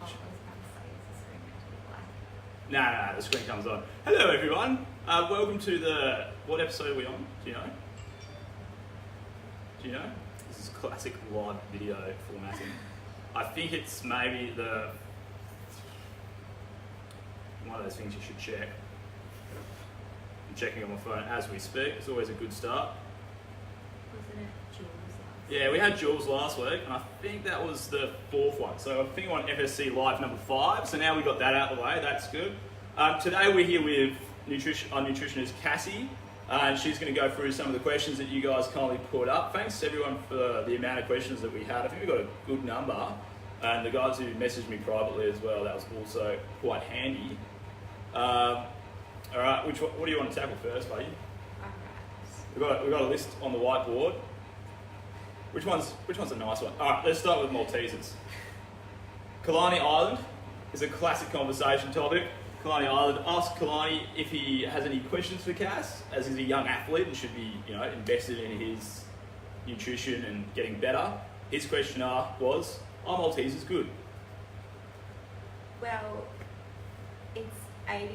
Oh, I was about to say, is the screen meant to be black? No, the screen comes on. Hello everyone, welcome to what episode are we on? Do you know? This is classic live video formatting. I think it's maybe one of those things you should check. I'm checking on my phone as we speak, it's always a good start. Wasn't it Jules last? Yeah, we had Jules last week, and I think that was the fourth one. So I think we're on FSC Live number 5, so now we got that out of the way, that's good. Today we're here with our nutritionist Cassie, and she's going to go through some of the questions that you guys kindly put up. Thanks everyone for the amount of questions that we had. I think we got a good number, and the guys who messaged me privately as well, that was also quite handy. Alright, what do you want to tackle first, buddy? Alright. We've got a list on the whiteboard. Which one's a nice one? Alright, let's start with Maltesers. Killarney Island is a classic conversation topic. Killarney Island, ask Killarney if he has any questions for Cass, as he's a young athlete and should be, invested in his nutrition and getting better. His question was, are Maltesers good? Well, it's 80%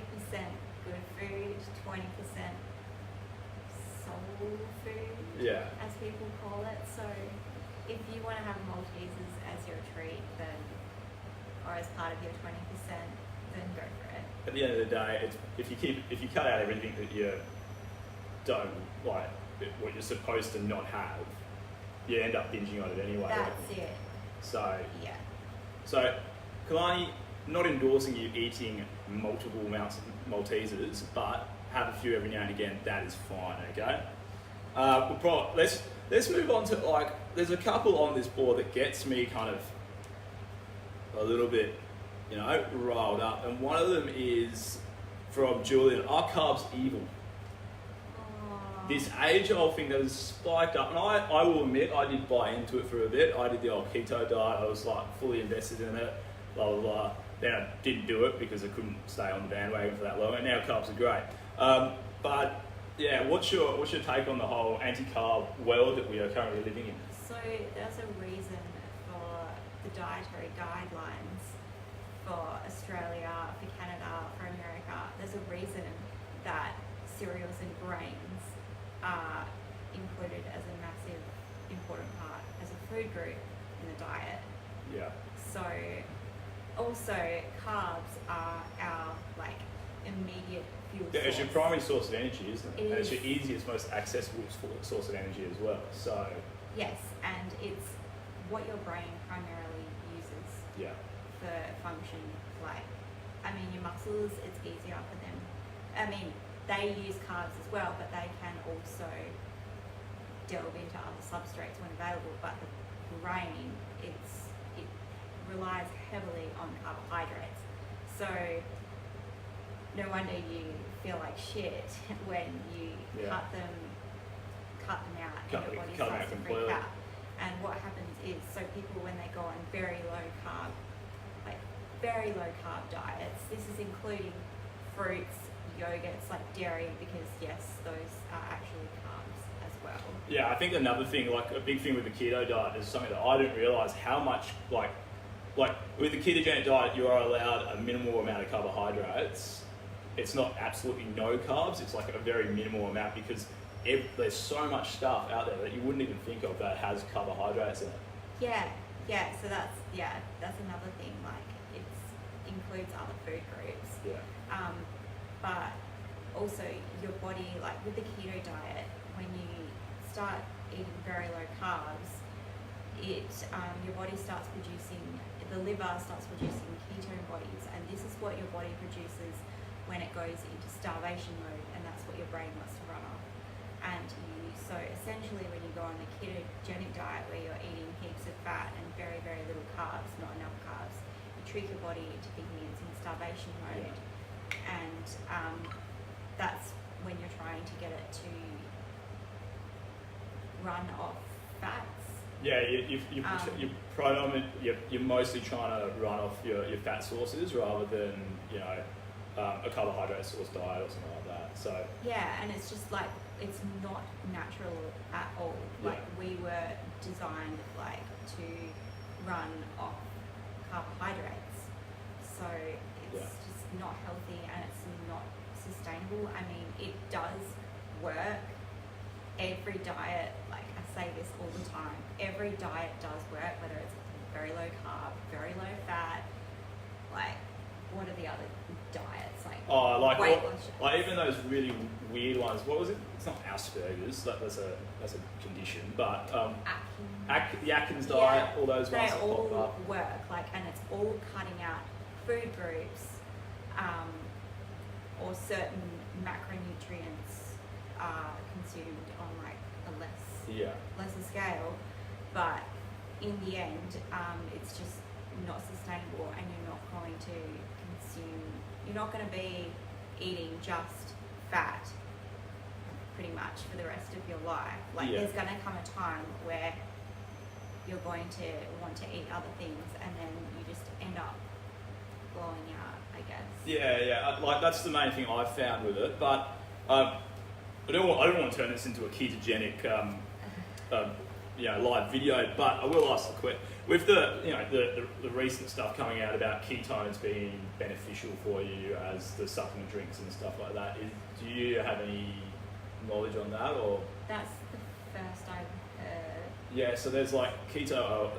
good food, 20% soul food, Yeah. as people call it. So if you want to have Maltesers as your treat, then, or as part of your 20%, then go for it. At the end of the day, if you cut out everything that you don't like, what you're supposed to not have, you end up binging on it anyway. That's it. So Yeah. So, Kalani, not endorsing you eating multiple amounts of Maltesers, but have a few every now and again. That is fine. Okay. Let's move on to there's a couple on this board that gets me kind of a little bit, riled up, and one of them is from Julian. Are carbs evil? This age-old thing that has spiked up, and I will admit I did buy into it for a bit. I did the old keto diet. I was fully invested in it. Blah blah blah. Then I didn't do it because I couldn't stay on the bandwagon for that long. And now carbs are great. But yeah, what's your take on the whole anti-carb world that we are currently living in? So there's a reason for the dietary guidelines for Australia, for Canada, for America. There's a reason that cereals and grains are included as a massive important part as a food group in the diet. Yeah. So also carbs are our immediate fuel Yeah, source. it's your primary source of energy, isn't it? It And it's is. your easiest, most accessible source of energy as well. So Yes, and it's what your brain primarily uses yeah. for function. Your muscles, it's easier for them. They use carbs as well, but they can also delve into other substrates when available. But the brain, it relies heavily on carbohydrates. So no wonder you feel like shit when you cut them out and your body starts to freak out. And what happens is, so people when they go on very low carb diets, this is including fruits, yogurts, dairy, because yes, those are actually carbs as well. Yeah, I think another thing, a big thing with the keto diet is something that I didn't realise how much, with the ketogenic diet, you are allowed a minimal amount of carbohydrates. It's not absolutely no carbs, it's a very minimal amount because there's so much stuff out there that you wouldn't even think of that has carbohydrates in it. Yeah, so that's another thing, it includes other food groups. Yeah. But also your body, with the keto diet, when you start eating very low carbs, your body starts producing, the liver starts producing ketone bodies, and this is what your body produces when it goes into starvation mode, and that's what your brain wants to run off. And so essentially when you go on the ketogenic diet where you're eating heaps of fat and very, very little carbs, not enough carbs, you trick your body into thinking it's in starvation mode. Yeah. And that's when you're trying to get it to run off fats. Yeah, you're mostly trying to run off your fat sources rather than a carbohydrate source diet or something like that. So yeah, and it's just it's not natural at all. We were designed to run off carbohydrates. sustainable. I mean, it does work. Every diet, like I say this all the time, every diet does work, whether it's very low carb, very low fat, like what are the other diets? Like Weight Watchers. Like even those really weird ones. What was it? It's not Asperger's. That's a condition. But the Atkins diet, all those ones they that all pop up. work. Like, and it's all cutting out food groups, or certain macronutrients are consumed on like a lesser scale. But in the end, it's just not sustainable, and you're not going to consume. You're not going to be eating just fat pretty much for the rest of your life. Like there's going to come a time where you're going to want to eat other things, and then you just end up blowing out, I guess. Yeah. Like that's the main thing I've found with it. But I don't want to turn this into a ketogenic, live video. But I will ask the question. With the recent stuff coming out about ketones being beneficial for you as the supplement drinks and stuff like that, do you have any knowledge on that, or? That's the first I've heard. Yeah, so there's like keto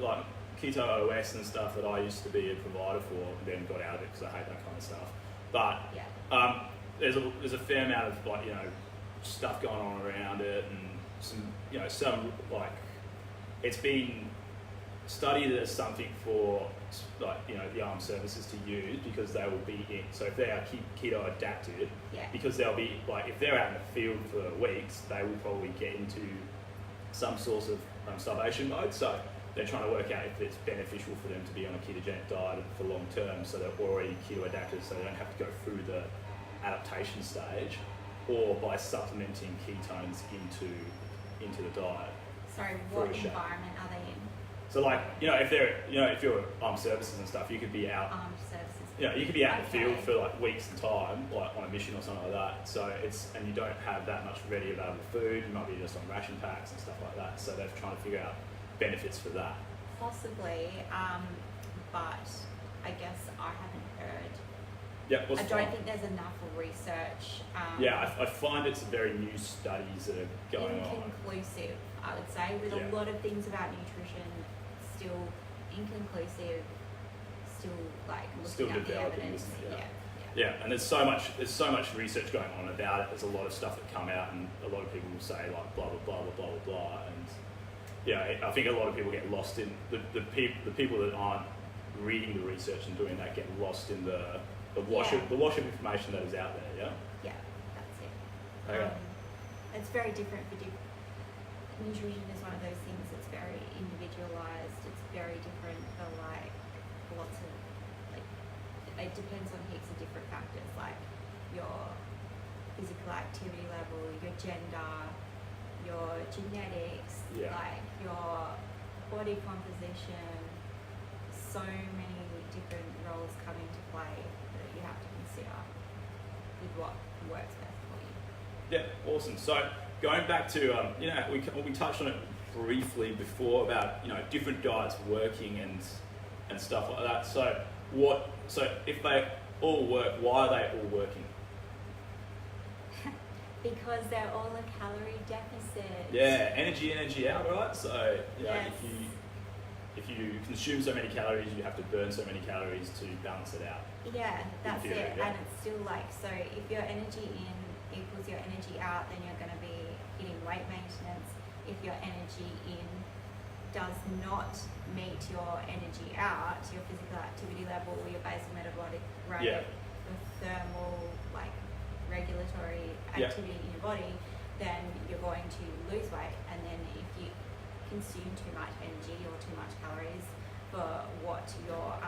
OS and stuff that I used to be a provider for, and then got out of it because I hate that kind of stuff. But there's a fair amount of stuff going on around it, and some it's been studied as something for the armed services to use, because they will be in. So if they are keto adapted, because they'll be if they're out in the field for weeks, they will probably get into some sort of starvation mode. So they're trying to work out if it's beneficial for them to be on a ketogenic diet for long term, so they're already keto adapted, so they don't have to go through the adaptation stage, or by supplementing ketones into the diet. Sorry, what environment are they in? So if you're armed services and stuff, you could be out. Armed services. You could be out in the field for weeks at a time, on a mission or something like that. So and you don't have that much ready available food. You might be just on ration packs and stuff like that. So they're trying to figure out benefits for that. Possibly, but I guess I haven't heard. Yeah, I don't think there's enough research. I find it's very new studies that are going on. Inconclusive, I would say, with a lot of things about nutrition, still inconclusive, still looking at the evidence. Yeah, and there's so much research going on about it. There's a lot of stuff that come out, and a lot of people will say like blah blah blah blah blah blah, and I think a lot of people get lost in the people that aren't reading the research and doing that get lost in the wash of information that is out there. Yeah, that's it. Okay. It's very different for nutrition is one of those things that's very individualized. It's very different for lots of it depends on heaps of different factors, like your physical activity level, your gender, your genetics, like your body composition. So many different roles come into play that you have to consider with what works best for you. Yeah, awesome. So going back to we touched on it briefly before about different diets working and stuff like that. So if they all work, why are they all working? Because they're all a calorie deficit. Yeah, energy out, right? So yes. if you consume so many calories, you have to burn so many calories to balance it out. Yeah, that's theory, it. And it's still so if your energy in equals your energy out, then you're going to be hitting weight maintenance. If your energy in does not meet your energy out, your physical activity level, your basal metabolic rate, your thermal, regulatory activity in your body, then you're going to lose weight. And then if you consume too much energy or too much calories for what your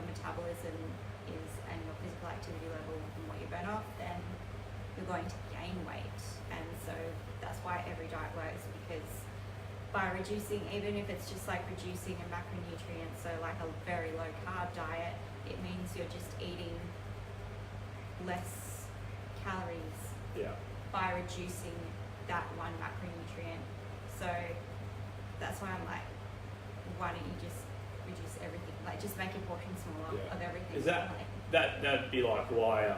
metabolism is and your physical activity level and what you burn off, then you're going to gain weight. And so that's why every diet works, because by reducing, even if it's just reducing a macronutrient, so a very low carb diet, it means you're just eating less calories by reducing that one macronutrient. So that's why I'm why don't you just reduce everything? Just make your portion smaller of everything. Is that that'd be like why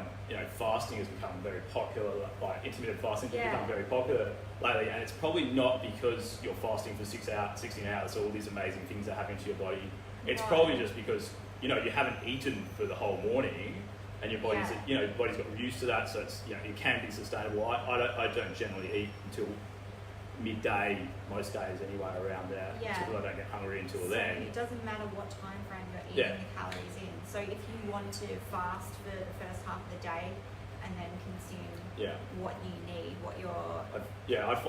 fasting has become very popular. Like intermittent fasting has become very popular lately, and it's probably not because you're fasting for 16 hours, so all these amazing things are happening to your body. It's probably just because you haven't eaten for the whole morning, and your body's your body's got used to that, so it's it can be sustainable. I don't generally eat until midday most days anyway, around there, because I don't get hungry until then. It doesn't matter what time frame you're eating the calories in. So if you want to fast for the first half of the day and then consume what you need, what you're...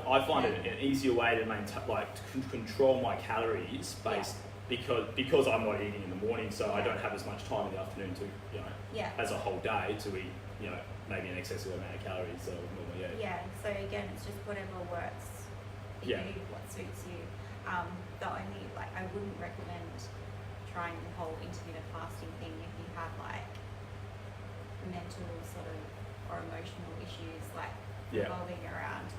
I find it an easier way to maintain, to control my calories based because I'm not eating in the morning, so I don't have as much time in the afternoon to as a whole day to eat maybe an excessive amount of calories. So normally so again, it's just whatever works for you, what suits you. The only I wouldn't recommend trying the whole intermittent fasting thing if you have mental sort of or emotional issues revolving around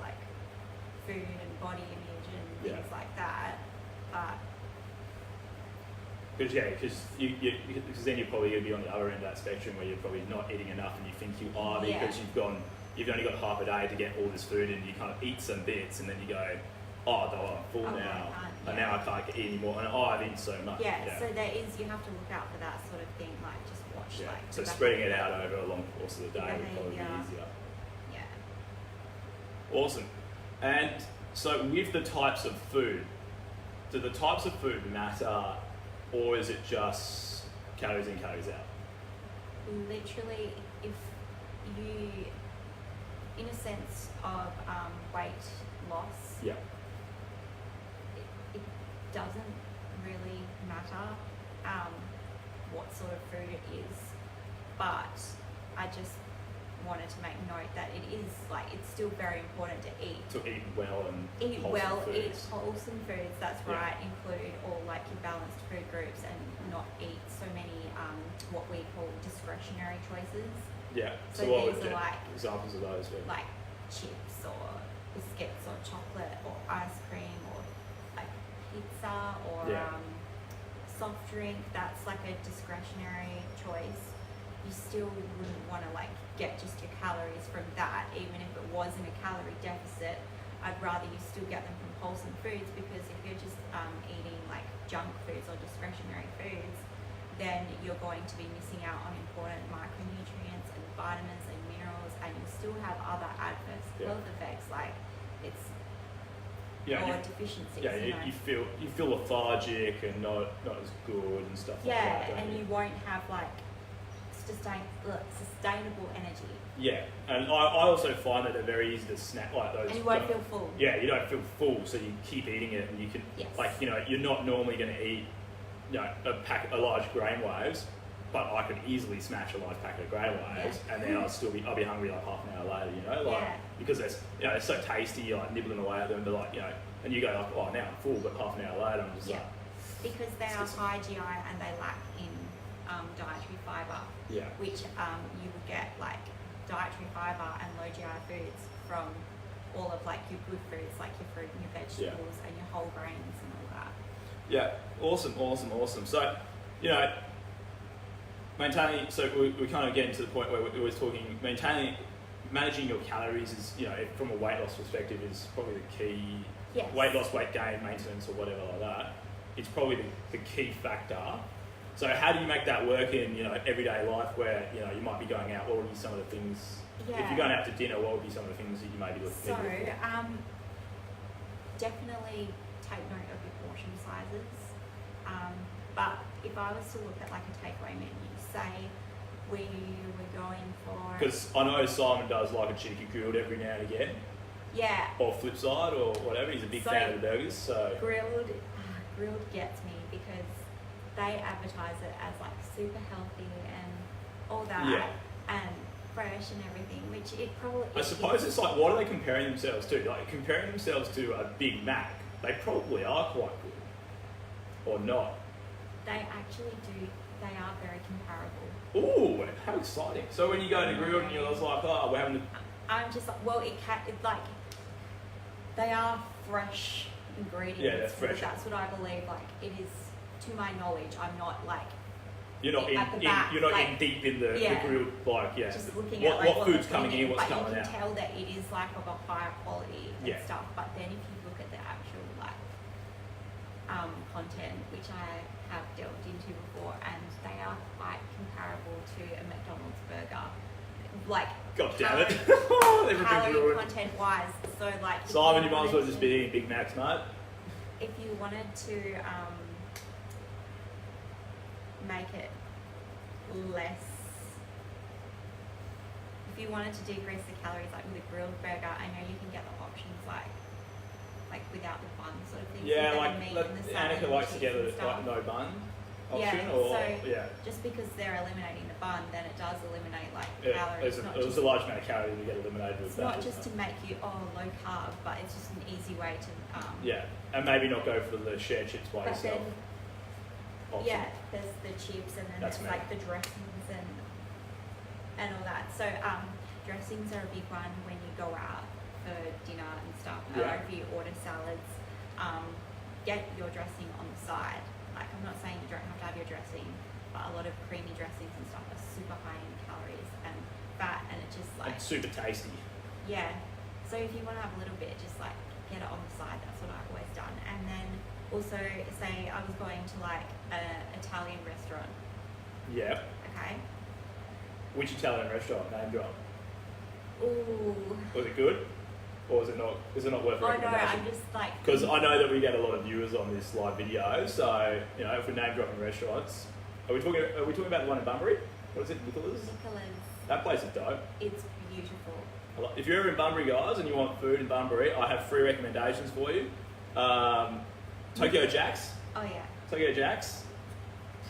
food and body image and things like that. But because then you're probably going to be on the other end of that spectrum where you're probably not eating enough and you think you are because you've only got half a day to get all this food and you kind of eat some bits and then you go, I'm full now, and now I can't eat anymore, and I've eaten so much. So you have to look out for that sort of thing, just watch so spreading it out over a long course of the day would probably be easier. Awesome. And so with the types of food, do the types of food matter, or is it just calories in, calories out? Literally, if you, in a sense of weight loss, it doesn't really matter what sort of food it is, but I just wanted to make note that it is it's still very important to eat well and eat foods. wholesome foods. That's right. Include all your balanced food groups and not eat so many what we call discretionary choices. So what would examples of those be? Like chips or biscuits or chocolate or ice cream or pizza or soft drink. That's a discretionary choice. You still wouldn't want to get just your calories from that, even if it was in a calorie deficit. I'd rather you still get them from wholesome foods, because if you're just eating junk foods or discretionary foods, then you're going to be missing out on important micronutrients and vitamins and minerals, and you still have other adverse health effects or deficiencies. You feel lethargic and not as good and stuff like that. And you won't have sustainable energy. And I also find that they're very easy to snack those. And you won't feel full. You don't feel full, so you keep eating it, and you can you're not normally going to eat a large grain waves, but I could easily smash a large packet of grain waves, and then I'll be hungry half an hour later, because it's so tasty, you're nibbling away at them, but and you go now I'm full, but half an hour later I'm just because they are high GI and they lack in dietary fibre, which you would get dietary fibre and low GI foods from all of your good foods, your fruit and your vegetables and your whole grains and all that. Awesome. So, maintaining. So we're kind of getting to the point where we're talking managing your calories is, from a weight loss perspective, is probably the key. Weight loss, weight gain, maintenance, or whatever like that. It's probably the key factor. So how do you make that work in everyday life where you might be going out? What would be some of the things? If you're going out to dinner, what would be some of the things that you may be looking for? So definitely take note of your portion sizes. But if I was to look at a takeaway menu, say we were going for... Because I know Simon does a cheeky grilled every now and again. Or flip side or whatever. He's a big fan of the burgers. So grilled gets me because they advertise it as super healthy and all that and fresh and everything, which it probably I suppose it's what are they comparing themselves to? Comparing themselves to a Big Mac, they probably are quite good. Or not. They actually do. They are very comparable. Ooh, how exciting. So when you go to grill and you're just we're having the... I'm just they are fresh ingredients. That's fresh. That's what I believe. It is, to my knowledge, I'm not You're not at the in back, you're not like, in deep in the grilled, like, yeah. just looking what at like what food's they're coming putting in, what's but coming you out. can tell that it is like of a higher quality and Yeah. stuff. But then if you look at the actual like content, which I have delved into before, and they are quite comparable to a McDonald's burger. Like God damn it. Everything's calorie ruined. content wise. So like if Simon, you might as wanted well just to- be eating Big Macs, mate. if you wanted to make it less, if you wanted to decrease the calories, like with a grilled burger, I know you can get the options like without the bun sort of thing. Yeah, so like meat and the salad Annika and likes to cheese get and it stuff. like no bun Yeah, option, or so yeah. just because they're eliminating the bun, then it does eliminate like Yeah, calories. Not there's just, a large amount of calories that get eliminated with it's that. not just to make you low carb, but it's just an easy way to Yeah, and maybe not go for the shared chips by but yourself. then option. yeah, there's the chips and then That's there's me. like the dressings and all that. So dressings are a big one when you go out for dinner and stuff. Yeah. Or if you order salads, get your dressing on the side. Like I'm not saying you don't have to have your dressing, but a lot of creamy dressings and stuff are super high in calories and fat, and it just like And super tasty. yeah. So if you want to have a little bit, just like get it on the side. That's what I've always done. And then also say I was going to like an Italian restaurant. Yeah. Okay. Which Italian restaurant? Name drop. Ooh. Was it good? Or is it not? Is it not worth a Oh no, recommendation? I'm just like. Because I know that we get a lot of viewers on this live video, so you know if we're name dropping restaurants, are we talking about the one in Bunbury? What is it, Nicholas? Nicholas, That place is dope. it's beautiful. If you're ever in Bunbury, guys, and you want food in Bunbury, I have 3 recommendations for you. Tokyo Jack's. Oh yeah. Tokyo Jack's,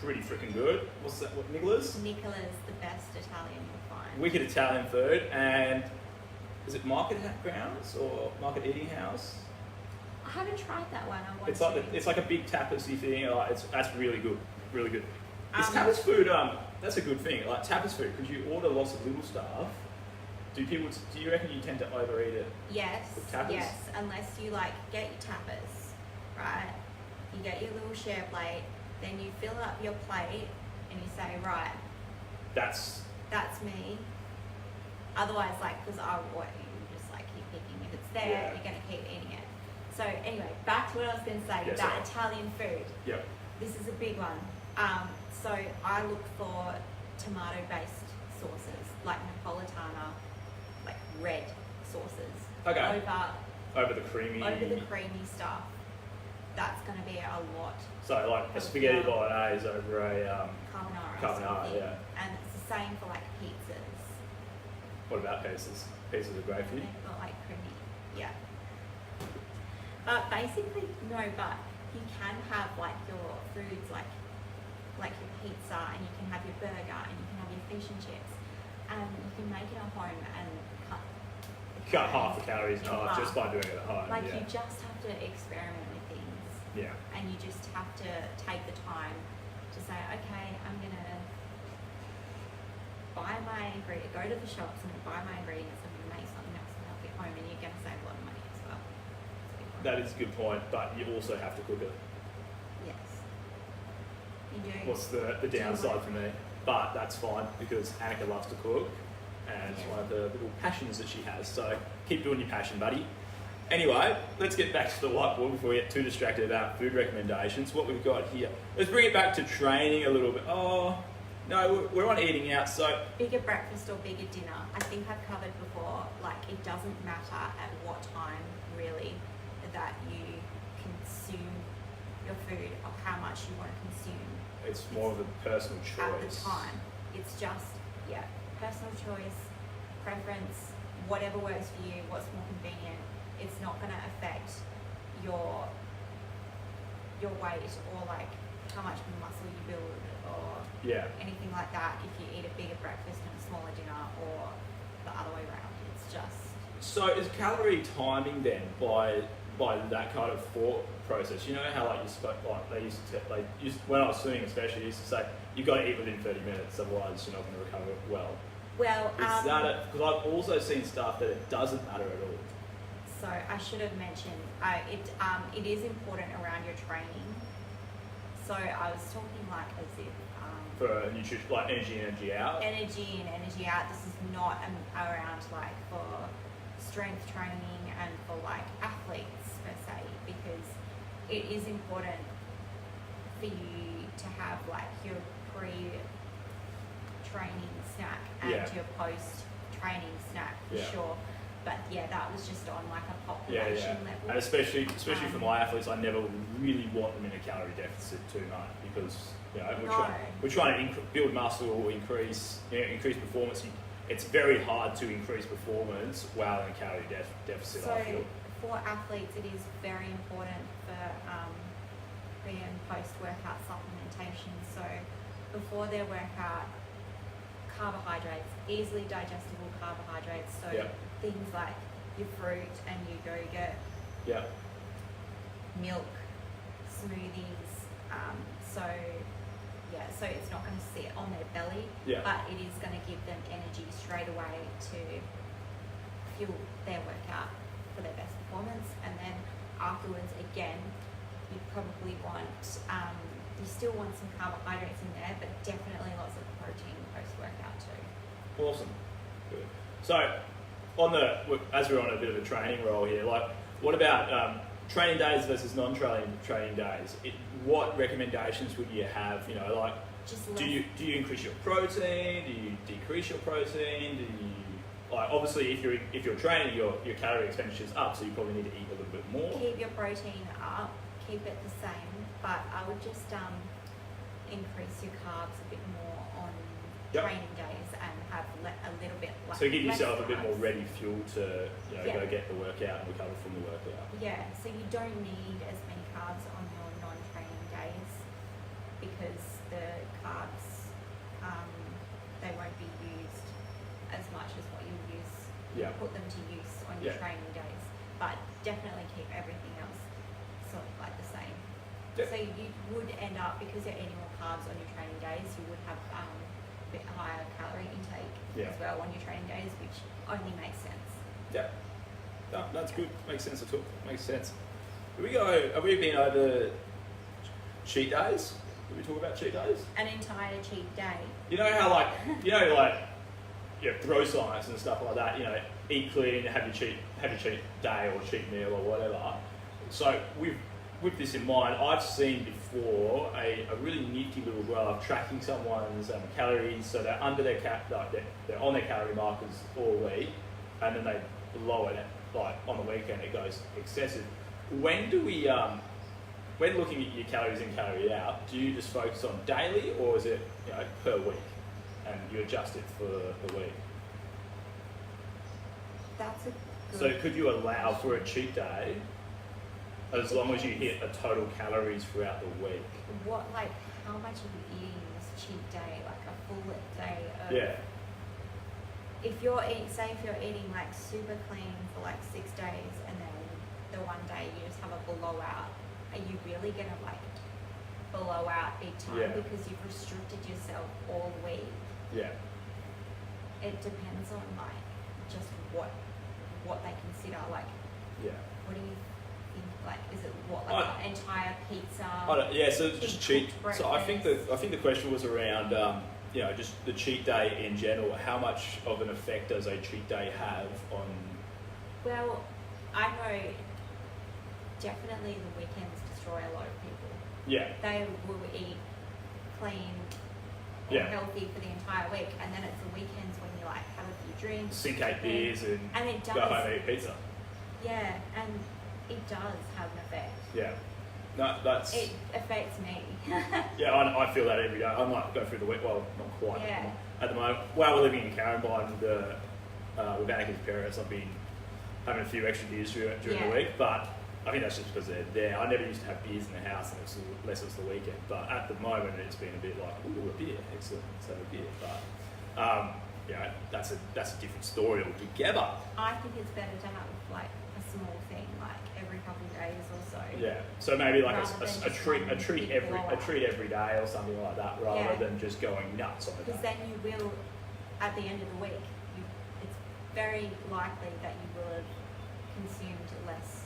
pretty freaking good. What's that? What, Nicholas? Nicholas, the best Italian you'll find. Wicked Italian food, and is it Market Grounds or Market Eating House? I haven't tried that one. I want It's to. like it's like a big tapasy thing. That's really good, really good. This Um, tapas food, that's a good thing. Like tapas food, because you order lots of little stuff. Do you reckon you tend to overeat it? Yes. With tapas? Yes. Unless you like get your tapas, right? You get your little share plate, then you fill up your plate, and you say, right, That's that's me. Otherwise, like, because you just like keep picking. If it's there, Yeah. you're gonna keep eating it. So anyway, back to what I was gonna say Yeah, about sorry. Italian food. yep. This is a big one. So I look for tomato-based sauces, like Napolitana, like red sauces. Okay. Over the creamy. Over the creamy stuff. That's gonna be a lot. So like a spaghetti bolognese over a Carbonara. or Carbonara, something. yeah. And it's the same for like pizzas. What about pieces? Pieces are great for you. They've got like creamy, yeah. But basically, no. But you can have like your foods like your pizza, and you can have your burger, and you can have your fish and chips, and you can make it at home and cut. Cut half the calories in in half just by doing it at home. Like yeah. you just have to experiment with things, Yeah. and you just have to take the time to say, okay, I'm gonna buy my ingredients, go to the shops and buy my ingredients, I'm gonna make something else and I'll get home, and you're gonna save a lot of money as well. It's a big one. That is a good point, but you also have to cook it. Yes. You do. What's the downside for me? But that's fine because Annika loves to cook, and it's Yeah. one of the little passions that she has. So keep doing your passion, buddy. Anyway, let's get back to the whiteboard before we get too distracted about food recommendations. What we've got here. Let's bring it back to training a little bit. Oh, no, we're on eating out. So Bigger breakfast or bigger dinner. I think I've covered before, like it doesn't matter at what time really that you consume your food or how much you want to consume it's more of a personal at the choice. time. It's just, yeah, personal choice, preference, whatever works for you, what's more convenient. It's not going to affect your weight or like how much muscle you build or Yeah. anything like that if you eat a bigger breakfast and a smaller dinner or the other way around. It's just So is calorie timing then by that kind of thought process? You know how like you spoke like when I was swimming especially, used to say you've got to eat within 30 minutes, otherwise you're not going to recover well. well. Is that because I've also seen stuff that it doesn't matter at all. So I should have mentioned it is important around your training. So I was talking like as if for nutrition, like energy in, energy out. Energy in, energy out. This is not around like for strength training and for like athletes per se, because it is important for you to have like your pre-training snack and your post-training snack for sure. But yeah, that was just on like a population level. And especially for my athletes, I never really want them in a calorie deficit too much, because we're trying to build muscle, increase performance. It's very hard to increase performance while in a calorie deficit. So I feel. For athletes, it is very important for pre and post workout supplementation. So before their workout, carbohydrates, easily digestible carbohydrates. So things like your fruit and your yogurt, milk, smoothies. So it's not going to sit on their belly, but it is going to give them energy straight away to fuel their workout for their best performance. And then afterwards, again, you probably want, you still want some carbohydrates in there, but definitely lots of protein post-workout too. Awesome. Good. So, as we're on a bit of a training roll here, like, what about training days versus non-training days? What recommendations would you have? Like, do you increase your protein? Do you decrease your protein? Do you, like, obviously if you're training, your calorie expenditure is up, so you probably need to eat a little bit more. Keep your protein up, keep it the same, but I would just increase your carbs a bit more on training days and have a little bit less. So give yourself a bit more ready fuel to go get the workout and recover from the workout. Yeah, so you don't need as many carbs on your non-training days, because the carbs, they won't be used as much as what you put them to use on your training days. But definitely keep everything else sort of like the same. So you would end up, because you're eating more carbs on your training days, you would have a bit higher calorie intake as well on your training days, which only makes sense. Yeah. No, that's good. Makes sense at all. Makes sense. Have we been over cheat days? Did we talk about cheat days? An entire cheat day. You know how throw science and stuff like that, eat clean, have your cheat day or cheat meal or whatever. So with this in mind, I've seen before a really nifty little graph tracking someone's calories. So they're under their they're on their calorie markers all week, and then they blow it. Like on the weekend, it goes excessive. When do we, when looking at your calories in, calorie out, do you just focus on daily, or is it per week, and you adjust it for the week? That's a good... So could you allow for a cheat day, as long as you hit a total calories throughout the week? How much are you eating this cheat day? Like a full day of... Yeah. If you're eating like super clean for like 6 days, and then the one day you just have a blowout, are you really gonna like blow out big time because you've restricted yourself all week? Yeah. It depends on like just what they consider like. Yeah. What do you think? Like, is it an entire pizza? So just cheat. So I think the question was around. Just the cheat day in general. How much of an effect does a cheat day have on? Well, I know definitely the weekends destroy a lot of people. Yeah. They will eat clean or healthy for the entire week, and then it's the weekends when you like have a few drinks, sink 8 beers, and it does, go home and eat pizza. Yeah, and it does have an effect. Yeah. No, it affects me. Yeah, I feel that every day. I might go through the week. Well, not quite. Yeah. At the moment, while we're living in Caringbine with Annika's parents, I've been having a few extra beers during the week. But I think that's just because they're there. I never used to have beers in the house, unless it was the weekend. But at the moment, it's been a bit like, ooh, a beer, excellent, let's have a beer. But that's a different story altogether. I think it's better to have like a small thing, like every couple of days or so. Yeah, so maybe like a treat every day or something like that, rather than just going nuts on it. Because then you will, at the end of the week, it's very likely that you will have consumed less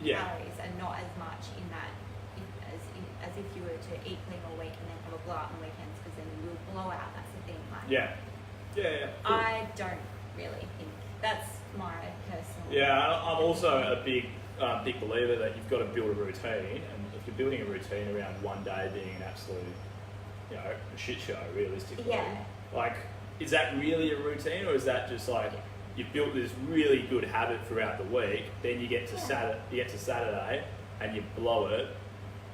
calories and not as much in that as if you were to eat clean all week and then have a blowout on the weekends, because then you will blow out. That's the thing. Like, Yeah. Cool. I don't really think that's my personal. Yeah, I'm also a big believer that you've got to build a routine, and if you're building a routine around one day being an absolute, a shit show, realistically, like, is that really a routine, or is that just like you've built this really good habit throughout the week, then you get to Saturday and you blow it,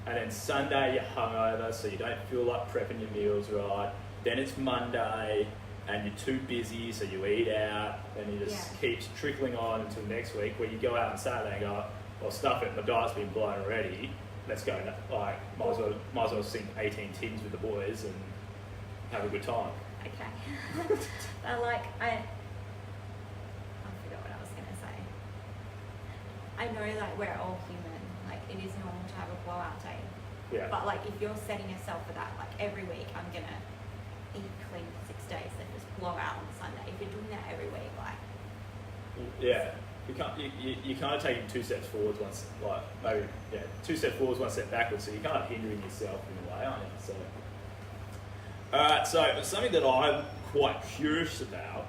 and then Sunday you're hungover, so you don't feel like prepping your meals right. Then it's Monday and you're too busy, so you eat out, and it just keeps trickling on until next week, where you go out on Saturday and go, well, stuff it, my diet's been blown already. Let's go. Like, might as well sink 18 tins with the boys and have a good time. Okay. But like, I forgot what I was gonna say. I know, like, we're all human. Like, it is normal to have a blowout day. Yeah. But like, if you're setting yourself for that, like, every week I'm gonna eat clean for 6 days, then just blow out on Sunday. If you're doing that every week, like, yeah, you kind of taking 2 steps forwards, maybe 2 steps forwards, 1 step backwards. So you're kind of hindering yourself in a way, aren't you? So, all right. So something that I'm quite curious about,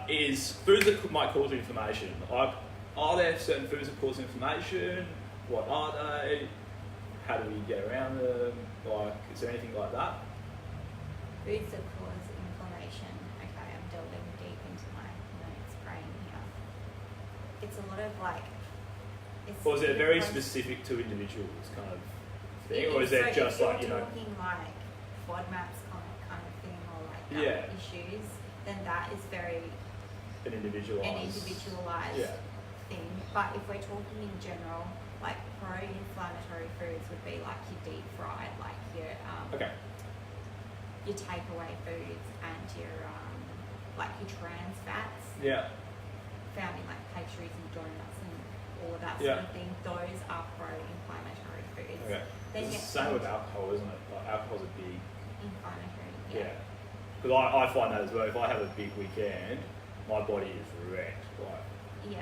is foods that might cause inflammation. Are there certain foods that cause inflammation? What are they? How do we get around them? Like, is there anything like that? foods that cause inflammation. Okay, I'm delving deep into my notes brain here. It's a lot of like. Or is it very specific to individuals kind of thing, or is it just like, if you're talking like FODMAPs kind of thing, or like issues, then that is very an individualized thing. But if we're talking in general, like pro-inflammatory foods would be like your deep fried, like your your takeaway foods, and your like your trans fats. Yeah. Found in like pastries and donuts and all of that sort of thing. Those are pro-inflammatory foods. Okay. Then it's the same with alcohol, isn't it? Like, alcohol's a big inflammatory. Yeah. Because I find that as well. If I have a big weekend, my body is wrecked. Like,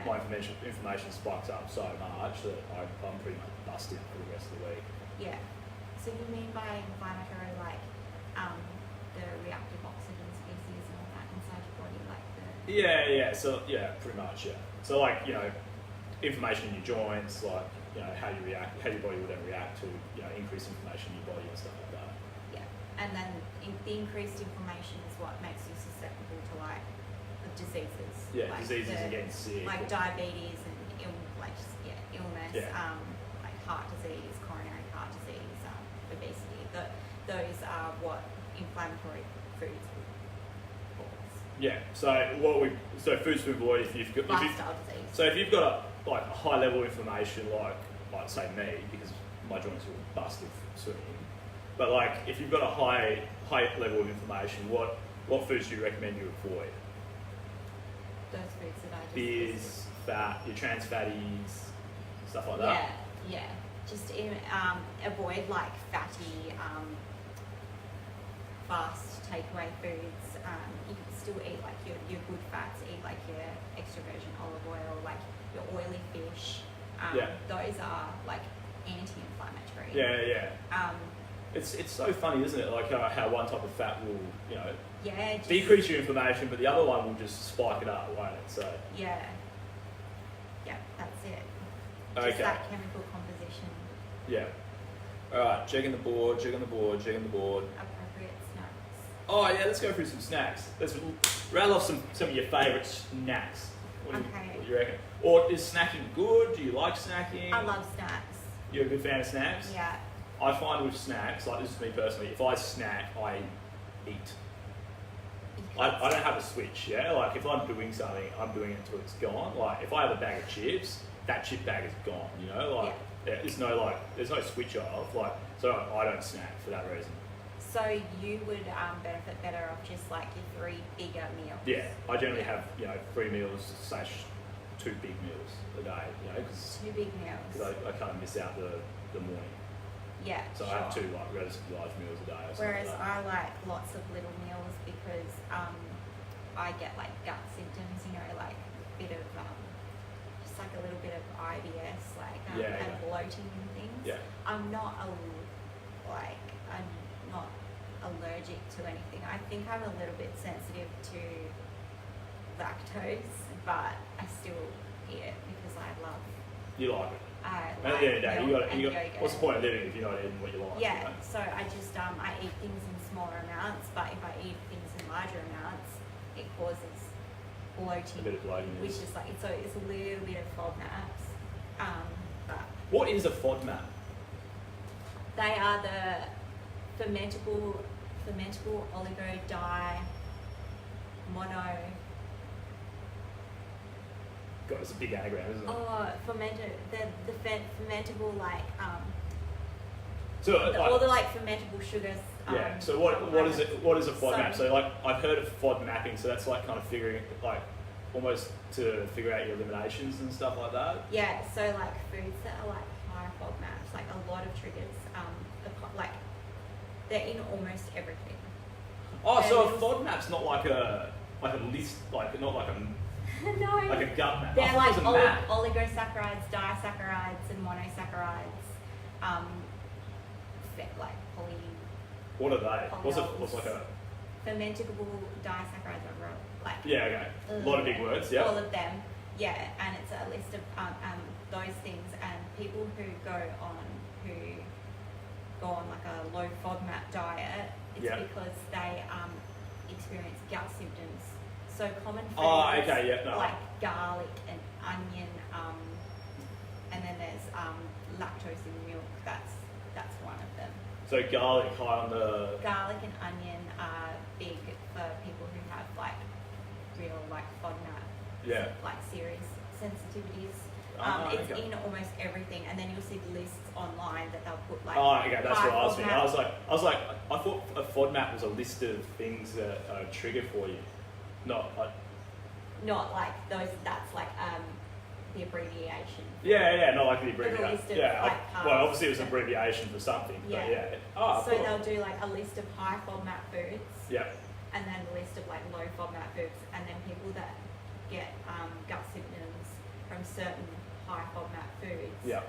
my inflammation spikes up so much that I'm pretty much busted for the rest of the week. Yeah. So you mean by inflammatory, like the reactive oxygen species and all that inside your body, like the... Yeah. So pretty much. Yeah. So like, inflammation in your joints, like, how you react, how your body will then react to, increased inflammation in your body and stuff like that. Yeah. And then the increased inflammation is what makes you susceptible to like diseases. Yeah, like diseases and getting sick. Like diabetes and illness, like heart disease, coronary heart disease, obesity. Those are what inflammatory foods would cause. Yeah. So foods to avoid if you've got lifestyle disease. So if you've got a high level of inflammation, like say me, because my joints are busted swimming. But like if you've got a high level of inflammation, what foods do you recommend you avoid? Those foods that I just beers, listed. fat, your trans fatties, stuff like that. Yeah. Just avoid like fatty, fast takeaway foods. You can still eat like your good fats. Eat like your extra virgin olive oil, like your oily fish. Those are like anti-inflammatory. Yeah. It's so funny, isn't it? Like how one type of fat will, decrease your inflammation, but the other one will just spike it up, won't it? So yeah, that's it. Okay. Just that chemical composition. Yeah. All right, checking the board. Appropriate snacks. Oh yeah, let's go through some snacks. Let's rattle off some of your favourite snacks. What do you reckon? Or is snacking good? Do you like snacking? I love snacks. You're a good fan of snacks? Yeah. I find with snacks, like this is me personally, if I snack, I eat. I don't have a switch, Like if I'm doing something, I'm doing it until it's gone. Like if I have a bag of chips, that chip bag is gone, there's no switch off, so I don't snack for that reason. So you would benefit better off just like your 3 bigger meals. Yeah, I generally have 3 meals / 2 big meals a day, because 2 big meals. Because I kind of miss out the morning. Yeah. So sure. I have 2 relatively large meals a day. Or Whereas like that. I like lots of little meals because I get like gut symptoms, like a bit of just just like a little bit of IBS, like Yeah, and bloating and things. Yeah. I'm not I'm not allergic to anything. I think I'm a little bit sensitive to lactose, but I still eat it because I love. You like it. I At like the end of the day, milk and yogurt. what's the point of living if you're not eating what you like? Yeah, You know? so I just I eat things in smaller amounts, but if I eat things in larger amounts, it causes bloating. A bit of bloating. Which is like it's a little bit of FODMAPs. But What is a FODMAP? they are the fermentable oligo di mono. God, it's a big anagram, isn't it? Fermentable like So all the like fermentable sugars. yeah. So what is it? What is a FODMAP? So- So like I've heard of FODMApping. So that's like kind of figuring like almost to figure out your eliminations and stuff like that. Yeah, so like foods that are like high FODMAPs, like a lot of triggers, like they're in almost everything. Oh, They're so a little- FODMAP's not like a list, like not like a No. like a gut map. They're I like thought it was a map. oligosaccharides, disaccharides, and monosaccharides. Like What are they? What's polyols. like a fermentable disaccharides are like yeah, okay. A lot of big words, yeah. all of them, yeah, and it's a list of those things, and people who go on like a low FODMAP diet, it's Yeah. because they experience gut symptoms. So common foods Oh, okay, yeah, no. like garlic and onion, and then there's lactose in milk. That's one of them. So garlic high on the Garlic and onion are big for people who have like real like FODMAP, yeah. like serious sensitivities. It's Okay. in almost everything, and then you'll see lists online that they'll put like. Oh, okay, that's high what I was thinking. FODMAP. I was like, I thought a FODMAP was a list of things that are a trigger for you, not like. Not like those. That's like the abbreviation. Yeah, not like the Like a abbreviation. list of, Yeah, like, well, obviously it was an abbreviation for something, Yeah. but yeah. Oh, So cool. they'll do like a list of high FODMAP foods, Yeah, and then a list of like low FODMAP foods, and then people that get gut symptoms from certain high FODMAP foods, yeah.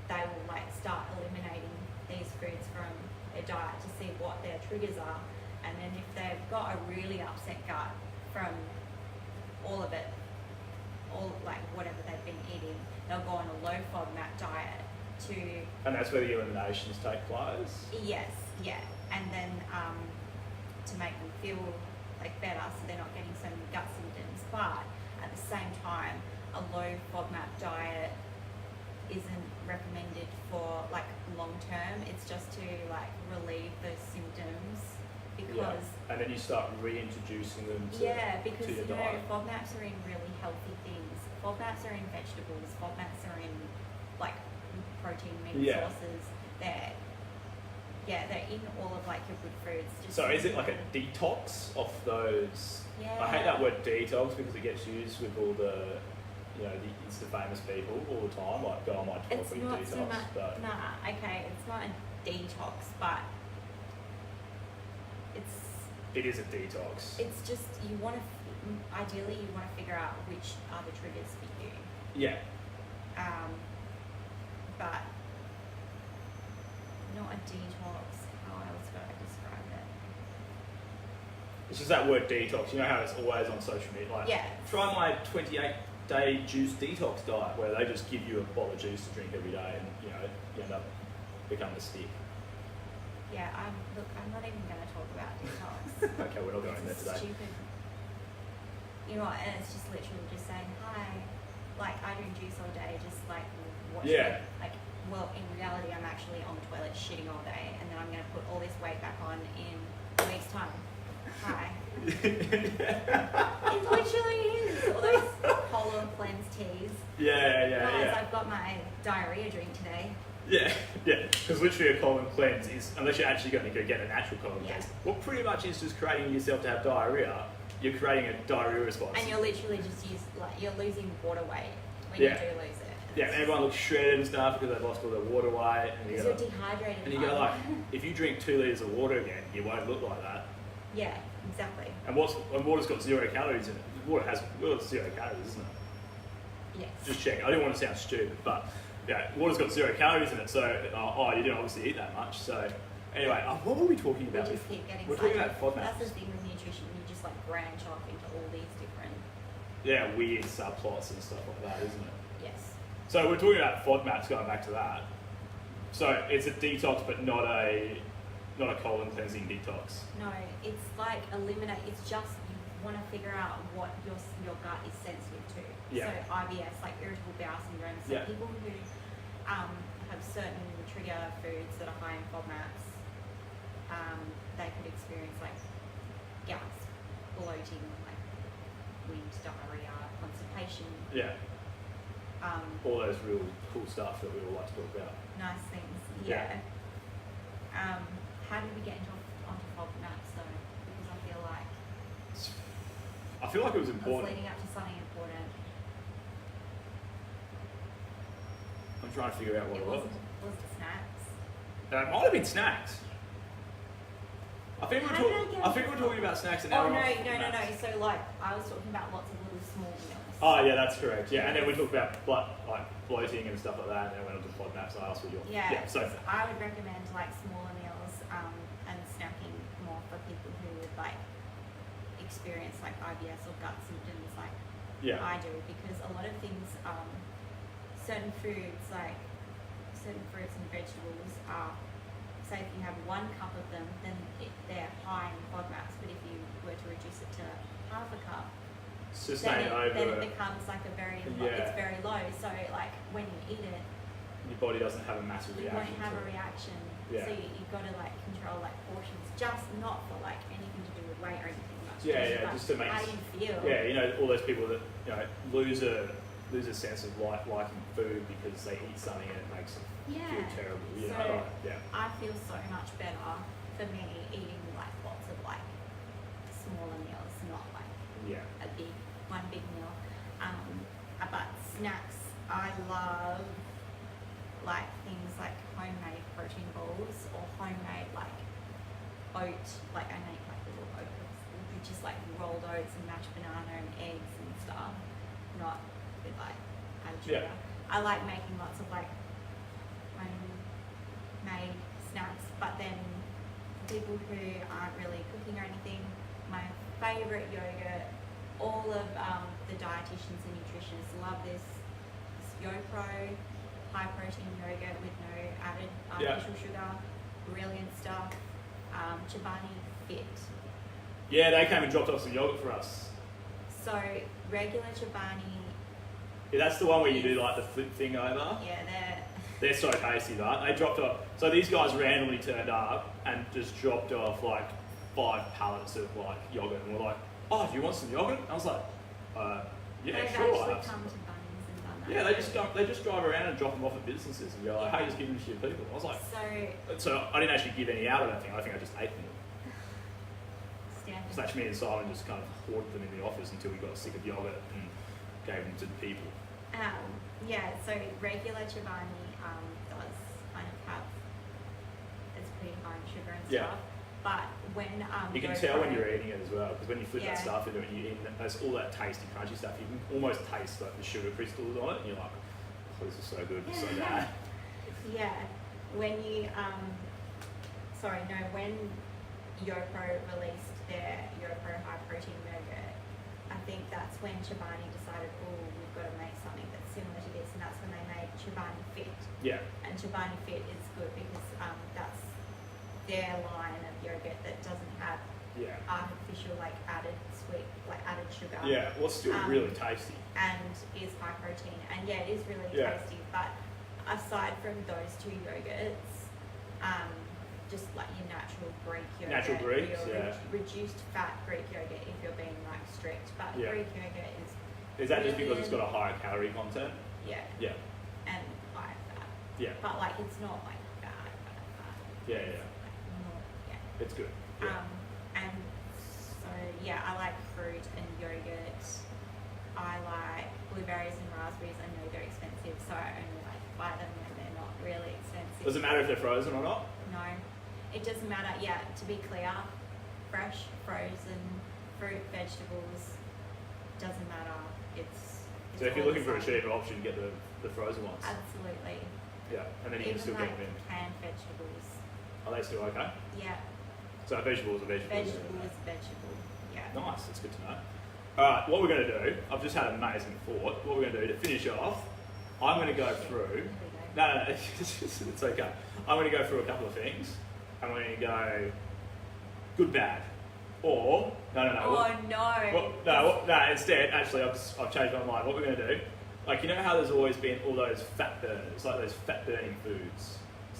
they will like start eliminating these foods from their diet to see what their triggers are, and then if they've got a really upset gut from all of it, all like whatever they've been eating, they'll go on a low FODMAP diet to And that's where the eliminations take place. yes, yeah, and then to make them feel like better, so they're not getting so many gut symptoms. But at the same time, a low FODMAP diet isn't recommended for like long term. It's just to like relieve those symptoms because And then you start reintroducing them to, because to your you know diet. FODMAPs are in really healthy things. FODMAPs are in vegetables. FODMAPs are in like protein meat Yeah. sources. They're in all of like your good foods. Just So is it like a detox of those? Yeah. I hate that word detox because it gets used with all the, it's the famous people all the time, like go on my 12 It's week not detox. so much. But Nah, okay, it's not a detox, but it is a detox. it's just you want to. Ideally, you want to figure out which are the triggers for you. Yeah. But not a detox. How else would I describe it? It's just that word detox. You know how it's always on social media? Like, Yeah. try my 28-day juice detox diet, where they just give you a bottle of juice to drink every day, and you end up becoming a stick. Yeah, I'm not even going to talk about detox. Okay, we're not going there It's today. stupid. You know what? And it's just literally just saying hi. Like I drink juice all day, just like watch Yeah. it. Like, well, in reality, I'm actually on the toilet shitting all day, and then I'm going to put all this weight back on in a week's time. Hi. It literally is. All those polar cleanse teas. Guys, I've got my diarrhea drink today. Yeah, because literally a colon cleanse is, unless you're actually going to go get a natural colon Yeah. cleanse, what pretty much is just creating yourself to have diarrhea. You're creating a diarrhea response. And you're literally just you're losing water weight when Yeah. you do lose it. Yeah, and everyone looks shredded and stuff because they've lost all their water weight. And Because you're dehydrated. and you go like, if you drink 2 litres of water again, you won't look like that. Yeah, exactly. And water's got 0 calories in it. Water's 0 calories, isn't it? Yes. Just check. I didn't want to sound stupid, but yeah, water's got 0 calories in it, so you didn't obviously eat that much. So anyway, what were we talking about? We just keep getting We're talking about FODMAPs. That's the thing with nutrition, you just like branch off into all these different. Yeah, weird subplots and stuff like that, isn't it? Yes. So we're talking about FODMAPs, going back to that. So it's a detox, but not a colon cleansing detox. No, it's like eliminate. It's just you want to figure out what your gut is sensitive to. Yeah. So IBS, like irritable bowel syndrome. So Yeah. people who have certain trigger foods that are high in FODMAPs, they could experience like gas, bloating, like wind, diarrhea, constipation. Yeah. All those real cool stuff that we all like to talk about. Nice things. Yeah. Yeah. How did we get onto FODMAPs though? Because I feel like it was I was important. leading up to something important. I'm trying to figure out what it was. Was it snacks? It might have been snacks. I think we're talking about snacks and now Oh we're no. on FODMAPs. So like I was talking about lots of little small meals. Oh yeah, that's correct. Yeah, and then we talked about like bloating and stuff like that, and then went on to FODMAPs. I asked what your So I would recommend like smaller meals and snacking more for people who would like experience like IBS or gut symptoms like I do, because a lot of things, certain foods like certain fruits and vegetables are, say if you have 1 cup of them, then they're high in FODMAPs, but if you were to reduce it to half a cup, then it becomes like it's very low. So like when you eat it, your body doesn't have a massive you reaction. won't have a reaction. Yeah. So you've got to like control like portions, just not for like anything to do with weight or anything. Just to make how you feel. Yeah, you know, all those people that lose a sense of liking food because they eat something and it makes them feel terrible. I feel so much better for me eating like lots of like smaller meals, not like one big meal. But snacks, I love like things like homemade protein balls or homemade like oat, like I make like little oats, just like rolled oats and mashed banana and eggs and stuff, not with like added sugar. I like making lots of like homemade snacks, but then for people who aren't really cooking or anything, my favourite yogurt, all of the dietitians and nutritionists love this YoPro high protein yogurt with no added artificial sugar, brilliant stuff. Chobani Fit. Yeah, they came and dropped off some yogurt for us. So regular Chobani. Yeah, that's the one where you do like the flip thing over. Yeah, they're so tasty, right? They dropped off. So these guys randomly turned up and just dropped off like 5 pallets of like yogurt, and we're like, "Oh, do you want some yogurt?" I was like, "Yeah, they've sure." actually come to Bunnings and done that. Yeah, they just drive around and drop them off at businesses and go like, "Hey, just give them to your people." I was like, so I didn't actually give any out. I think I just ate them. Slash me and Simon just kind of hoarded them in the office until we got sick of yogurt and gave them to the people. So regular Chobani does kind of have, it's pretty high in sugar and stuff. But when you can tell when you're eating it as well, because when you flip that stuff into it, you eat there's all that tasty, crunchy stuff. You can almost taste like the sugar crystals on it, and you're like, "Oh, this is so good, so bad." When you when YoPro released their YoPro high protein yogurt, I think that's when Chobani decided, we've got to make something that's similar to this, and that's when they made Chobani Fit. Yeah. And Chobani Fit is good because that's their line of yogurt that doesn't have artificial like added sweet, like added sugar. Yeah, well, still really tasty. And is high protein, and it is really tasty. But aside from those 2 yogurts, just like your natural Greek yogurt, Natural Greeks, reduced fat Greek yogurt if you're being like strict. But Greek yogurt is. Is that just because it's got a higher calorie content? Yeah. Yeah. And high fat. Yeah. But like it's not like fat. Yeah. It's good. Yeah. And so I like fruit and yogurt. I like blueberries and raspberries. I know they're expensive, so I only like buy them when they're not really expensive. Does it matter if they're frozen or not? No, it doesn't matter. To be clear, fresh, frozen, fruit, vegetables, doesn't matter. It's So if you're looking for a cheaper option, get the frozen ones. Absolutely. Yeah, and then you can Even still like get them in. canned vegetables. Are they still okay? Yeah. So vegetables are vegetables. Vegetable is vegetable. Yeah. Nice, that's good to know. Alright, what we're going to do, I've just had an amazing thought. What we're going to do to finish off, I'm going to go through. There we go. No, it's okay. I'm going to go through a couple of things. I'm going to go good, bad. Or, no. Oh no. No, instead, actually, I've changed my mind. What we're going to do, like, you know how there's always been all those fat burners, like those fat burning foods, /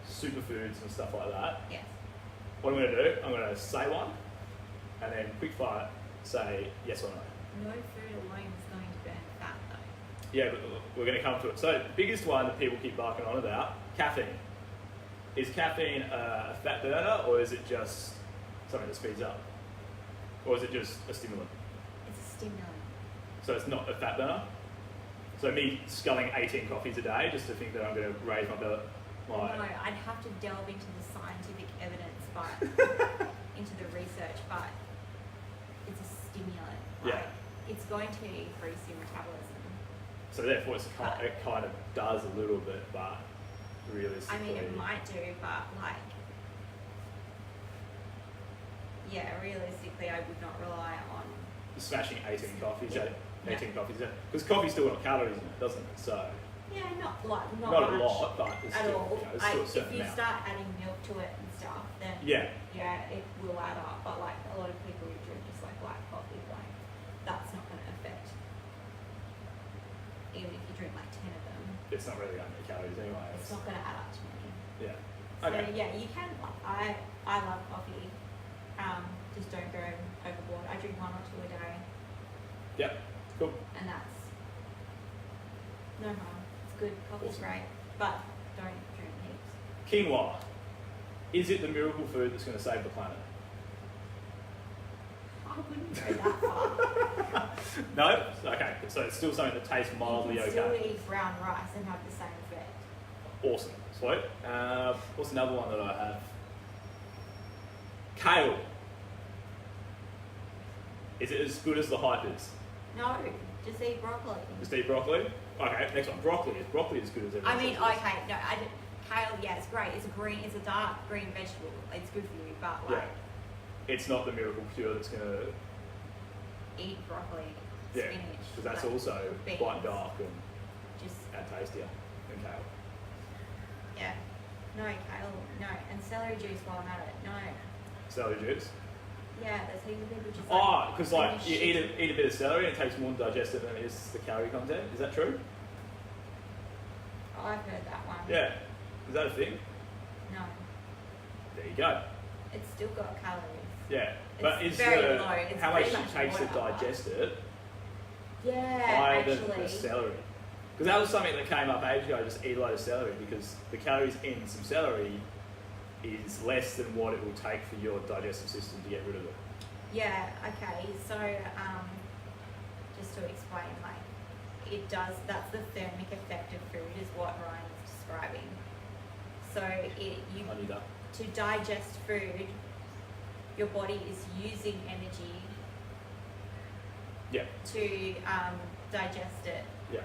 superfoods and stuff like that? Yes. What I'm going to do, I'm going to say one, and then quick fire, say yes or no. No food alone is going to burn fat though. Yeah, but we're going to come to it. So the biggest one that people keep barking on about, caffeine. Is caffeine a fat burner, or is it just something that speeds up? Or is it just a stimulant? It's a stimulant. So it's not a fat burner? So me sculling 18 coffees a day just to think that I'm going to raise my belly? No, I'd have to delve into the scientific evidence, but into the research, but it's a stimulant. Yeah. It's going to increase your metabolism. So therefore it kind of does a little bit, but realistically... I mean, it might do, but like, yeah, realistically, I would not rely on... Smashing 18 coffees, Yeah. 18 coffees, because coffee's still got calories in it, doesn't it? So... Yeah, not Not much a lot, but it's at still, all. it's still a If certain you amount. start adding milk to it and stuff, then Yeah. it will add up. But like a lot of people who drink just like black coffee, like that's not going to affect. Even if you drink like 10 of them, It's not really that many calories anyway. it's not going to add up to many. Yeah. So Okay. yeah, you can. I love coffee. Just don't go overboard. I drink 1 or 2 a day, Yep. Cool. and that's no harm. It's good. Coffee's Awesome. great, but don't drink heaps. Quinoa. Is it the miracle food that's going to save the planet? I wouldn't go that far. No? Okay. So it's still something that tastes mildly You can still okay. eat brown rice and have the same effect. Awesome. Sweet. What's another one that I have? Kale. Is it as good as the hype is? No, just eat broccoli. Just eat broccoli? Okay, next one. Broccoli. Is broccoli as good as everything I mean, else? okay, no, kale, yeah, it's great. It's a dark green vegetable. It's good for you, but like, Yeah. It's not the miracle cure that's going to... eat broccoli, Yeah, spinach. because that's like, also beans, quite dark and Just, tastier than kale. yeah. No, kale, no. And celery juice while I'm at it, no. Celery juice? Yeah, there's heaps of people just Oh, because like eating you shit. eat a bit of celery and it takes more to digest it than it is the calorie content. Is that true? Oh, I've heard that one. Yeah. Is that a thing? No, There you go. it's still got calories. Yeah. But It's is very the low. It's how much pretty it much takes to water. digest it Yeah, higher than actually. the celery? Because that was something that came up ages ago. Just eat a load of celery because the calories in some celery is less than what it will take for your digestive system to get rid of it. Yeah, okay, so just to explain, like, it does, that's the thermic effect of food is what Ryan is describing. So I knew that. to digest food, your body is using energy Yeah. to digest it. Yeah.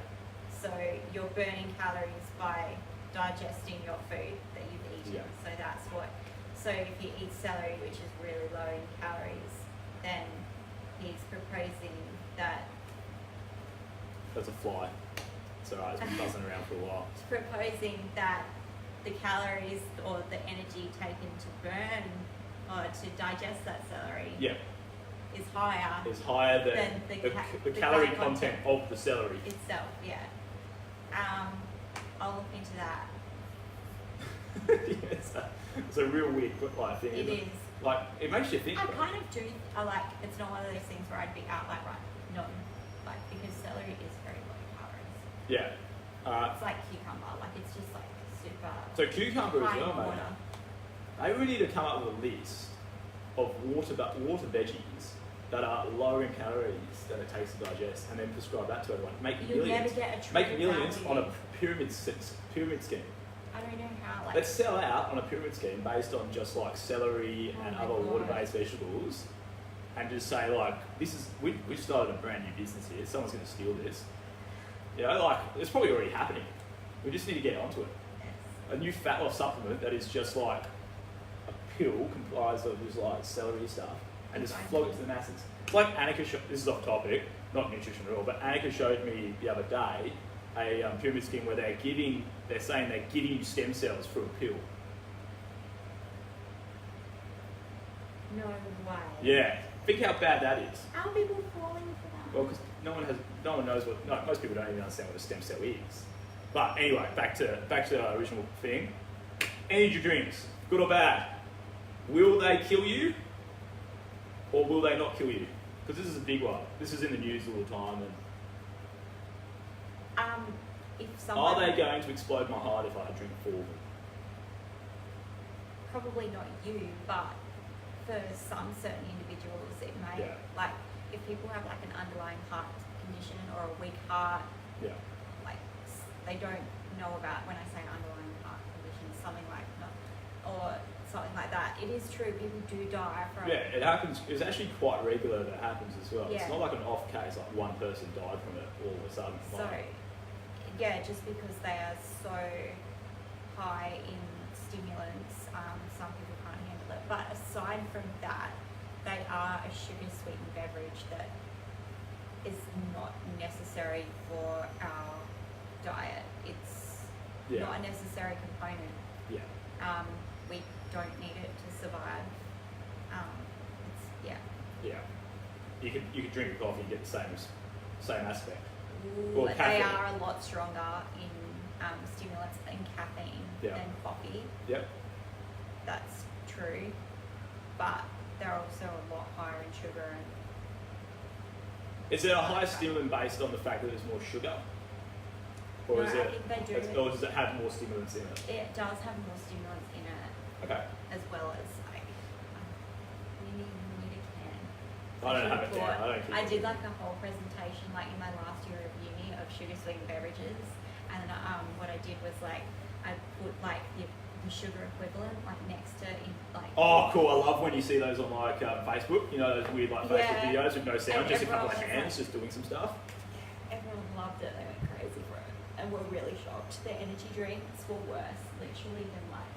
So you're burning calories by digesting your food that you've eaten. Yeah. So that's what, so if you eat celery, which is really low in calories, then he's proposing that, That's a fly. It's alright, it's been buzzing around for a while. he's proposing that the calories or the energy taken to burn or to digest that celery Yeah. is higher Is higher than Than the the the calorie calorie content of the celery. itself, yeah. I'll look into that. Yeah, it's a real weird like thing. It isn't is. Like it makes you think. I though. kind of do. I like. It's not one of those things where I'd be out like right. No, like because celery is very low calories. Yeah. It's like cucumber. Like it's just like super. So cucumber as high well, in mate. water. They really need to come up with a list of water veggies that are lower in calories than it takes to digest, and then prescribe that to everyone. Make You'll millions. never get a true Make millions value. on a pyramid scheme. I don't know how. Like Let's sell out on a pyramid scheme based on just like celery Oh and my other God. water-based vegetables, and just say like, this is we started a brand new business here. Someone's going to steal this. You know, like it's probably already happening. We just need to get onto it. A new fat loss supplement that is just like a pill comprised of just like celery stuff, and just flog it to the masses. It's like Annika. This is off topic, not nutrition at all, but Annika showed me the other day a pyramid scheme where they're saying they're giving you stem cells through a pill. No way. Yeah, think how bad that is. How are people falling for that? Well, because no one knows what. No, most people don't even understand what a stem cell is. But anyway, back to our original thing. Energy drinks, good or bad? Will they kill you, or will they not kill you? Because this is a big one. This is in the news all the time. And If someone... are they going to explode my heart if I drink 4 of them? Probably not you, but for some certain individuals, it may. Yeah. Like, if people have like an underlying heart condition or a weak heart, Yeah. like they don't know about when I say underlying heart condition, something like or something like that. It is true, people do die from. Yeah, it happens. It's actually quite regular that it happens as well. Yeah. It's not like an off case, like one person died from it all of a sudden. So, yeah, just because they are so high in stimulants, some people can't handle it. But aside from that, they are a sugar sweetened beverage that is not necessary for our diet. It's not a necessary component. Yeah. We don't need it to survive. Yeah. You could drink a coffee and get the same aspect. Ooh, but they are a lot stronger in stimulants and caffeine than coffee. Yep. That's true. But they're also a lot higher in sugar. And is it a higher stimulant based on the fact that there's more sugar? Or no, I think they do. Or does it have more stimulants in it? It does have more stimulants in it. Okay. As well as like you need a can. I don't have it down. I did like a whole presentation like in my last year of uni of sugar sweetened beverages, and what I did was like I put like the sugar equivalent like next to in like. Oh, cool! I love when you see those on like Facebook. You know those weird like Facebook videos with no sound, And just a couple of everyone hands was just doing some stuff. Everyone loved it. They went crazy for it, and were really shocked. The energy drinks were worse, literally, than like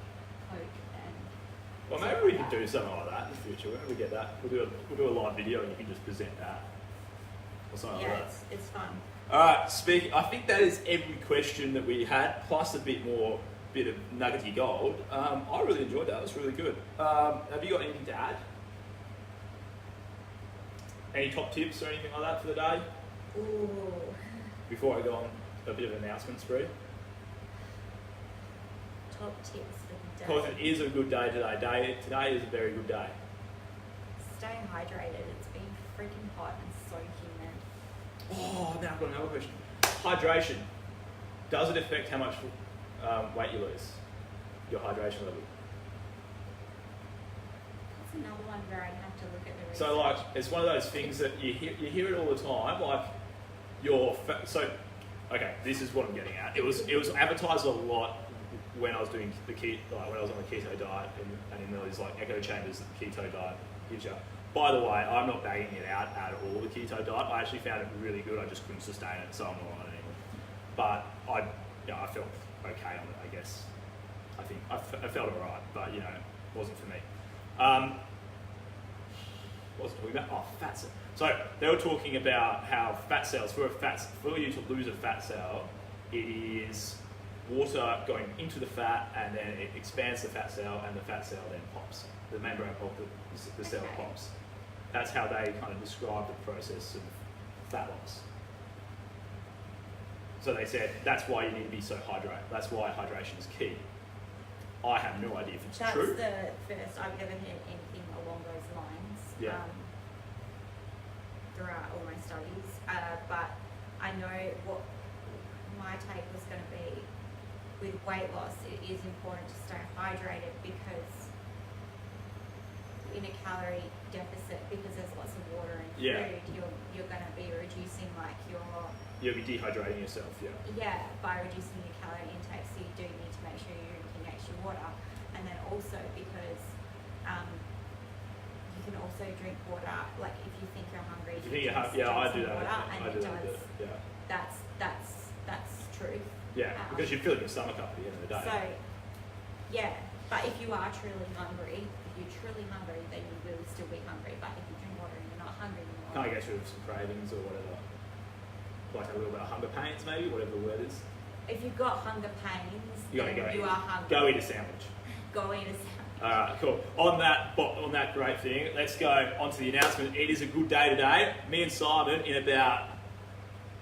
Coke and. Well, maybe we could do something like that in the future. Whenever we get that, we'll do a live video and you can just present that or something like that. It's fun. All right, I think that is every question that we had, plus a bit of nuggety gold. I really enjoyed that. It was really good. Have you got anything to add? Any top tips or anything like that for the day? Ooh. Before I go on a bit of an announcement spree. Top tips for the day. Because it is a good day today. Today is a very good day. Stay hydrated. It's been freaking hot and so humid. Oh, now I've got another question. Hydration. Does it affect how much weight you lose? Your hydration level? That's another one where I'd have to look at the research. So like, it's one of those things that you hear it all the time. Like, okay, this is what I'm getting at. It was advertised a lot when I was doing when I was on the keto diet, and in those like echo chambers that the keto diet gives you. By the way, I'm not bagging it out at all, the keto diet. I actually found it really good. I just couldn't sustain it, so I'm not on it anymore. But I felt okay on it, I guess. I think I felt alright, but it wasn't for me. What was I talking about? Oh, fat cells. So they were talking about how fat cells, for you to lose a fat cell, it is water going into the fat, and then it expands the fat cell, and the fat cell then pops. The membrane of the cell pops. That's how they kind of describe the process of fat loss. So they said that's why you need to be so hydrated. That's why hydration is key. I have no idea if it's true. That's the first I've ever heard anything along those lines. Yeah. Throughout all my studies, but I know what my take was going to be with weight loss. It is important to stay hydrated because in a calorie deficit, because there's lots of water in food, you're going to be reducing like you'll be dehydrating yourself. By reducing your calorie intake, so you do need to make sure you're drinking extra water, and then also because you can also also drink water. Like if you think you're hungry, You think just I drink do some that. water, and I it do does. that. Yeah. That's truth. Yeah, because you're filling your stomach up at the end of the day. So, yeah, but if you are truly hungry, then you will still be hungry. But if you drink water and you're not hungry anymore, Kind of get rid of some cravings or whatever. Like a little bit of hunger pains, maybe, whatever the word is. if you've got hunger pains, You gotta then go you eat. are hungry. Go eat a sandwich. Go eat a sandwich. Alright, cool. On that great thing, let's go on to the announcement. It is a good day today. Me and Simon in about,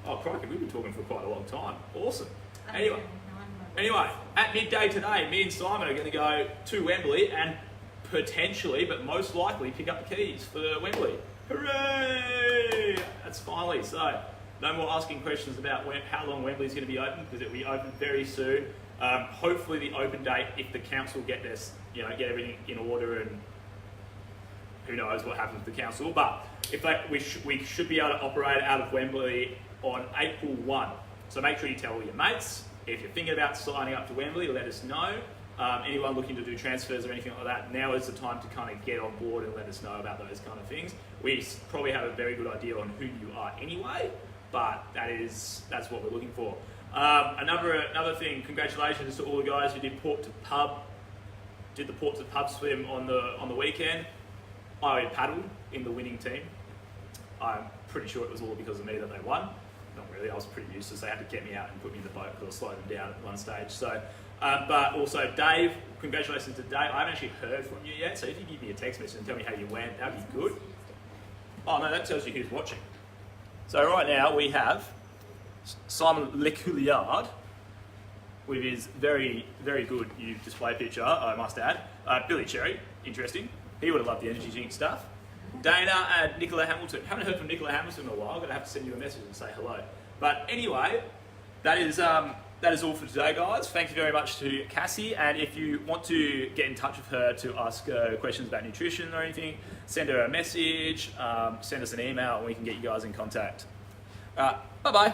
oh crikey, we've been talking for quite a long time. Awesome. Anyway, at midday today, me and Simon are going to go to Wembley and potentially, but most likely, pick up the keys for Wembley. Hooray! That's finally so. No more asking questions about how long Wembley's going to be open, because it'll be open very soon. Hopefully, the open date, if the council get this, get everything in order, and who knows what happens with the council. But if we should be able to operate out of Wembley on April 1. So make sure you tell all your mates. If you're thinking about signing up to Wembley, let us know. Anyone looking to do transfers or anything like that, now is the time to kind of get on board and let us know about those kind of things. We probably have a very good idea on who you are anyway, but that's what we're looking for. Another thing, congratulations to all the guys who did the port to pub swim on the weekend. I paddled in the winning team. I'm pretty sure it was all because of me that they won. Not really, I was pretty useless. They had to get me out and put me in the boat because I slowed them down at one stage. So, but also Dave, congratulations to Dave. I haven't actually heard from you yet, so if you give me a text message and tell me how you went, that'd be good. Oh no, that tells you who's watching. So right now we have Simon Lecouliard with his very, very good new display picture, I must add. Billy Cherry, interesting. He would have loved the energy drink stuff. Dana and Nicola Hamilton. Haven't heard from Nicola Hamilton in a while. I'm gonna have to send you a message and say hello. But anyway, that is all for today, guys. Thank you very much to Cassie. And if you want to get in touch with her to ask questions about nutrition or anything, send her a message, send us an email, and we can get you guys in contact. Bye bye.